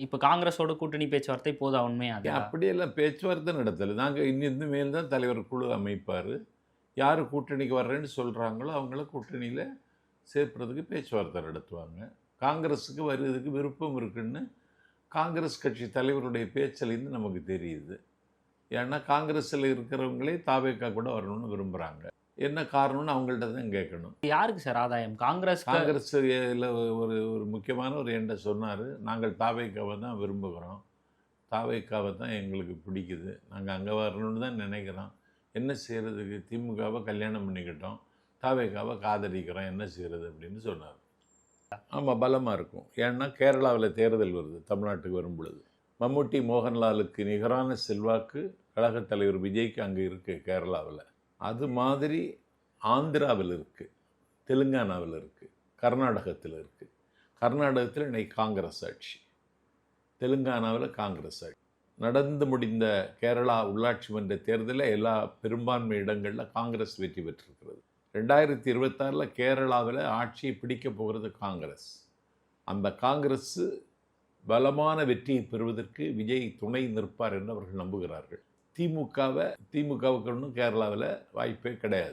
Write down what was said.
இப்ப காங்கிரஸோட கூட்டணி பேச்சுவார்த்தை போதா உண்மையா அது? அப்படியெல்லாம் பேச்சுவார்த்தை நடத்தலை. நாங்கள் இன்னிருந்து மேல் தான் தலைவர் குழு அமைப்பார். யார் கூட்டணிக்கு வர்றேன்னு சொல்கிறாங்களோ அவங்கள கூட்டணியில் சேர்ப்பதுக்கு பேச்சுவார்த்தை நடத்துவாங்க. காங்கிரஸுக்கு வருவதற்கு விருப்பம் இருக்குன்னு காங்கிரஸ் கட்சி தலைவருடைய பேச்சிலேருந்து நமக்கு தெரியுது. ஏன்னா காங்கிரஸில் இருக்கிறவங்களே தாவேக்கா கூட வரணும்னு விரும்புகிறாங்க. என்ன காரணம்னு அவங்கள்ட்ட தான் கேட்கணும். யாருக்கு சார் ஆதாயம்? காங்கிரஸில் ஒரு ஒரு முக்கியமானவர் என்கிட்ட சொன்னார், நாங்கள் தாவேக்காவை தான் விரும்புகிறோம், தாவேக்காவை தான் எங்களுக்கு பிடிக்குது, நாங்கள் அங்கே வரணும்னு தான் நினைக்கிறோம், என்ன செய்கிறதுக்கு, திமுகவை கல்யாணம் பண்ணிக்கிட்டோம், தாவேக்காவை காதலிக்கிறோம், என்ன செய்கிறது அப்படின்னு சொன்னார். ஆமாம், பலமாக இருக்கும். ஏன்னா கேரளாவில் தேர்தல் வருது, தமிழ்நாட்டுக்கு வரும் பொழுது மம்முட்டி மோகன்லாலுக்கு நிகரான செல்வாக்கு கழகத் தலைவர் விஜய்க்கு அங்கே இருக்குது கேரளாவில். அது மாதிரி ஆந்திராவில் இருக்குது, தெலுங்கானாவில் இருக்குது, கர்நாடகத்தில் இருக்குது. கர்நாடகத்தில் இன்னைக்கு காங்கிரஸ் ஆட்சி, தெலுங்கானாவில் காங்கிரஸ் ஆட்சி. நடந்து முடிந்த கேரளா உள்ளாட்சி மன்ற தேர்தலில் பெரும்பான்மை இடங்களில் காங்கிரஸ் வெற்றி பெற்றிருக்கிறது. 2026 கேரளாவில் ஆட்சியை பிடிக்க போகிறது காங்கிரஸ். அந்த காங்கிரஸ் பலமான வெற்றியை பெறுவதற்கு விஜய் துணை நிற்பார் என்று அவர்கள் நம்புகிறார்கள். திமுகவுக்கு ஒன்றும் கேரளாவில் வாய்ப்பே கிடையாது.